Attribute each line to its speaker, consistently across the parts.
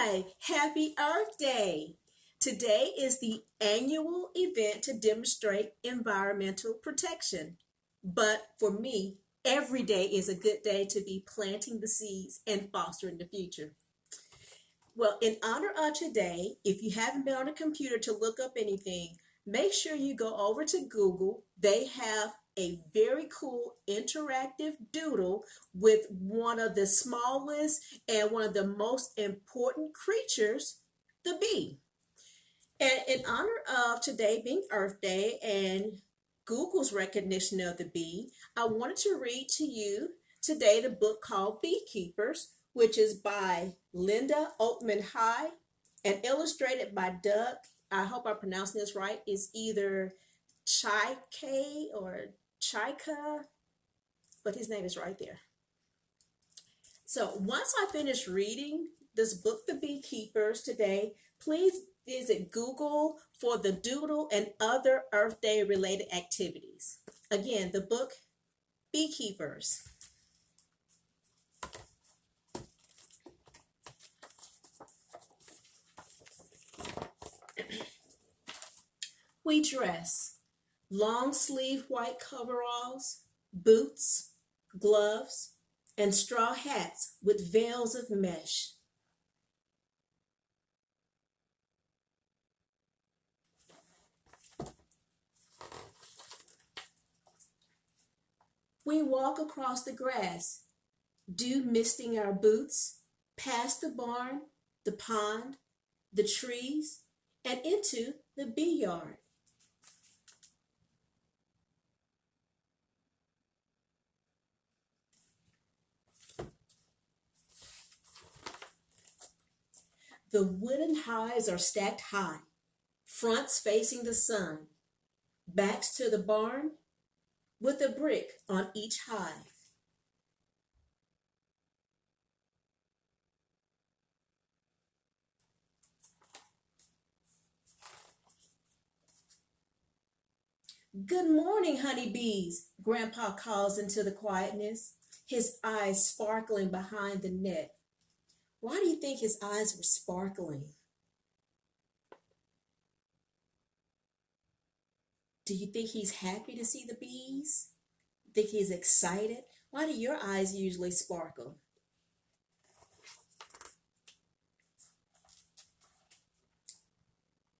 Speaker 1: Hi, happy Earth Day. Today is the annual event to demonstrate environmental protection. But for me, every day is a good day to be planting the seeds and fostering the future. Well, in honor of today, if you haven't been on a computer to look up anything, make sure you go over to Google. They have a very cool interactive doodle with one of the smallest and one of the most important creatures, the bee. And in honor of today being Earth Day and Google's recognition of the bee, I wanted to read to you today the book called Beekeepers, which is by Linda Oatman High and illustrated by Doug. I hope I'm pronouncing this right. It's either Chaike or Chaika, but his name is right there. So once I finish reading this book, The Beekeepers, today, please visit Google for the doodle and other Earth Day related activities. Again, the book, Beekeepers. We dress long sleeve white coveralls, boots, gloves, and straw hats with veils of mesh. We walk across the grass, dew misting our boots, past the barn, the pond, the trees, and into the bee yard. The wooden hives are stacked high, fronts facing the sun, backs to the barn, with a brick on each hive. Good morning, honeybees, Grandpa calls into the quietness, his eyes sparkling behind the net. Why do you think his eyes were sparkling? Do you think he's happy to see the bees? Think he's excited? Why do your eyes usually sparkle?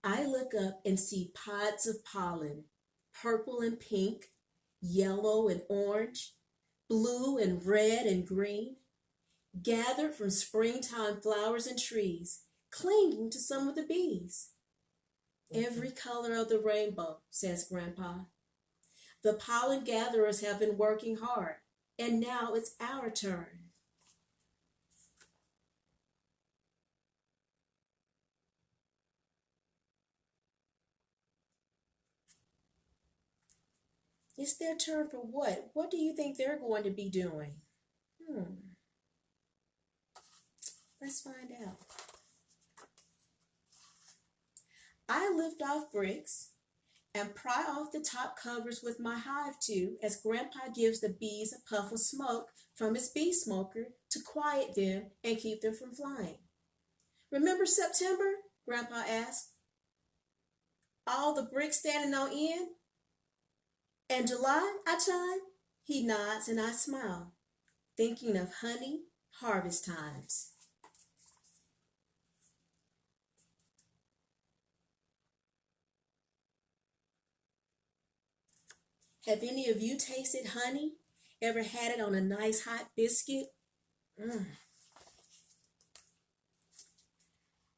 Speaker 1: I look up and see pods of pollen, purple and pink, yellow and orange, blue and red and green, gathered from springtime flowers and trees, clinging to some of the bees. Every color of the rainbow, says Grandpa. The pollen gatherers have been working hard, and now it's our turn. It's their turn for what? What do you think they're going to be doing? Let's find out. I lift off bricks and pry off the top covers with my hive tube as Grandpa gives the bees a puff of smoke from his bee smoker to quiet them and keep them from flying. Remember September? Grandpa asked. All the bricks standing on end? And July, I chime. He nods and I smile, thinking of honey harvest times. Have any of you tasted honey? Ever had it on a nice hot biscuit? Mm.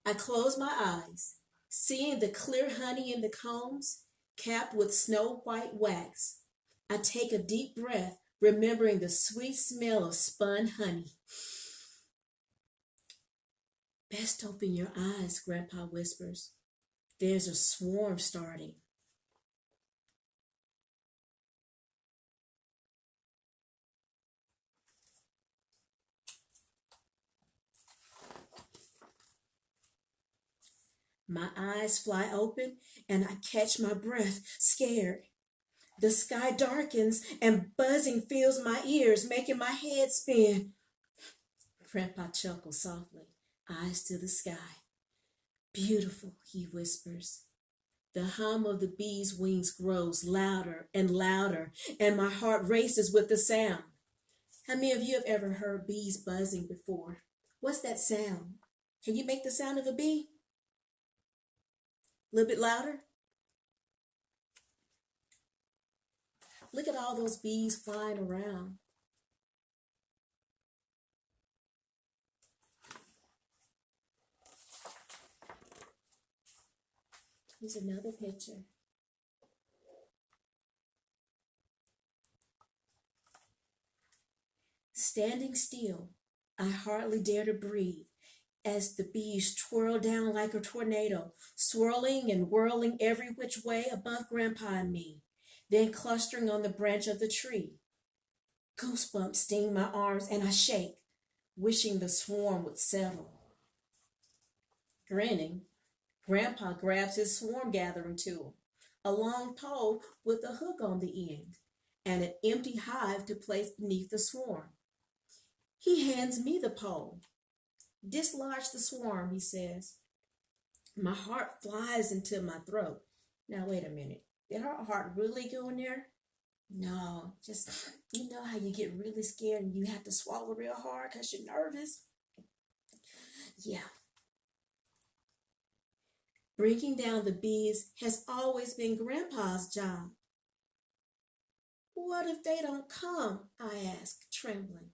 Speaker 1: I close my eyes, seeing the clear honey in the combs, capped with snow white wax. I take a deep breath, remembering the sweet smell of spun honey. Best open your eyes, Grandpa whispers. There's a swarm starting. My eyes fly open and I catch my breath, scared. The sky darkens and buzzing fills my ears, making my head spin. Grandpa chuckles softly. eyes to the sky. Beautiful, he whispers. The hum of the bee's wings grows louder and louder, and my heart races with the sound. How many of you have ever heard bees buzzing before? What's that sound? Can you make the sound of a bee? A little bit louder? Look at all those bees flying around. Here's another picture. Standing still, I hardly dare to breathe as the bees twirl down like a tornado, swirling and whirling every which way above Grandpa and me, then clustering on the branch of the tree. Goosebumps sting my arms and I shake, wishing the swarm would settle. Grinning, Grandpa grabs his swarm gathering tool, a long pole with a hook on the end, and an empty hive to place beneath the swarm. He hands me the pole. Dislodge the swarm, he says. My heart flies into my throat. Now, wait a minute. Did her heart really go in there? No, just, you know how you get really scared and you have to swallow real hard because you're nervous? Yeah. Bringing down the bees has always been Grandpa's job. What if they don't come? I ask, trembling.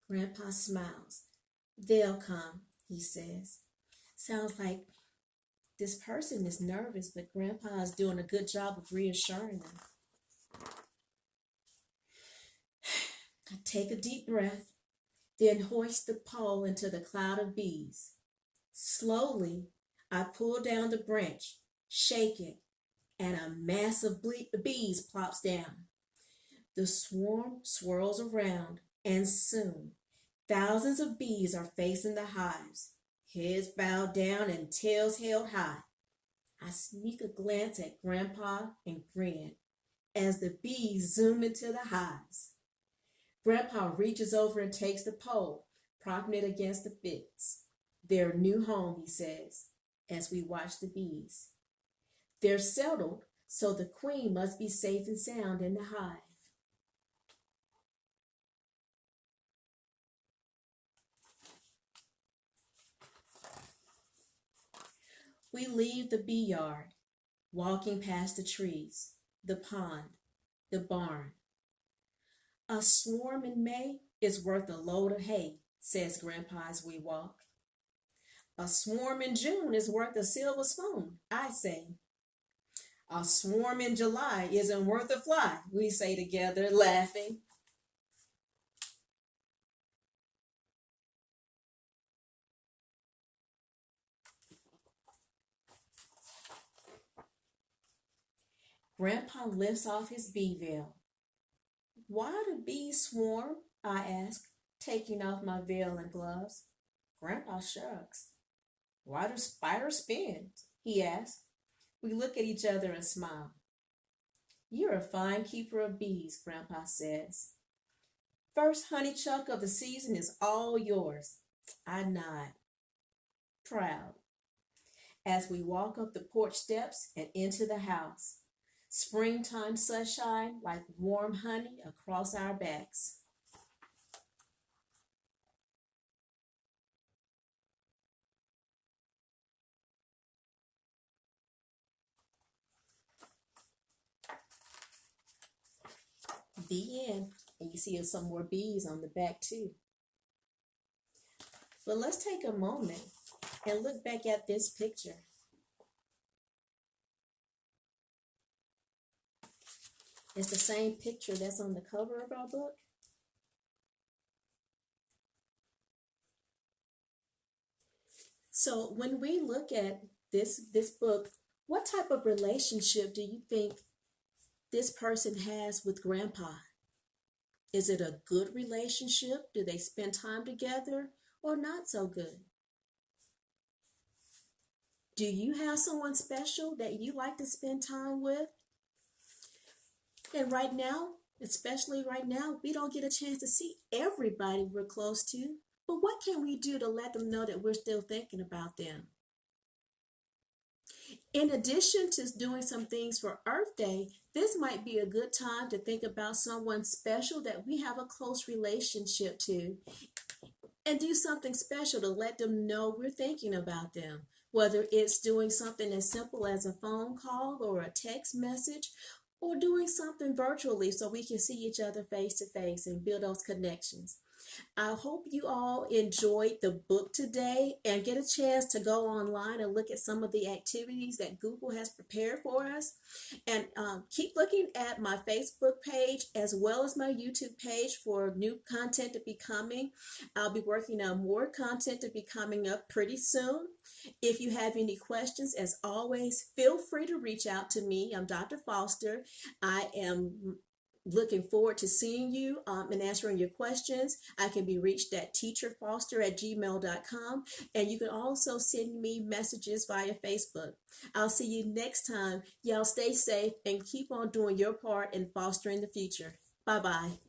Speaker 1: Grandpa smiles. They'll come, he says. Sounds like this person is nervous, but Grandpa is doing a good job of reassuring them. I take a deep breath, then hoist the pole into the cloud of bees. Slowly, I pull down the branch, shake it, and a mass of bees plops down. The swarm swirls around, and soon, thousands of bees are facing the hives, heads bowed down and tails held high. I sneak a glance at Grandpa and grin as the bees zoom into the hives. Grandpa reaches over and takes the pole, propping it against the fence. Their new home, he says, as we watch the bees. They're settled, so the queen must be safe and sound in the hive. We leave the bee yard, walking past the trees, the pond, the barn. A swarm in May is worth a load of hay, says Grandpa as we walk. A swarm in June is worth a silver spoon, I say. A swarm in July isn't worth a fly, we say together, laughing. Grandpa lifts off his bee veil. Why do bees swarm? I ask, taking off my veil and gloves. Grandpa shrugs. Why do spiders spin? He asks. We look at each other and smile. You're a fine keeper of bees, Grandpa says. First honey chunk of the season is all yours. I nod, proud, as we walk up the porch steps and into the house. Springtime sunshine like warm honey across our backs. The end. And you see some more bees on the back too. But let's take a moment and look back at this picture. It's the same picture that's on the cover of our book. So when we look at this book, what type of relationship do you think this person has with Grandpa? Is it a good relationship? Do they spend time together or not so good? Do you have someone special that you like to spend time with? And right now, especially right now, we don't get a chance to see everybody we're close to. But what can we do to let them know that we're still thinking about them? In addition to doing some things for Earth Day, this might be a good time to think about someone special that we have a close relationship to and do something special to let them know we're thinking about them. Whether it's doing something as simple as a phone call or a text message, or doing something virtually so we can see each other face to face and build those connections. I hope you all enjoyed the book today and get a chance to go online and look at some of the activities that Google has prepared for us. And keep looking at my Facebook page as well as my YouTube page for new content to be coming. I'll be working on more content to be coming up pretty soon. If you have any questions, as always, feel free to reach out to me. I'm Dr. Foster. I am looking forward to seeing you and answering your questions. I can be reached at teacherfoster@gmail.com, and you can also send me messages via Facebook. I'll see you next time. Y'all stay safe and keep on doing your part in fostering the future. Bye-bye.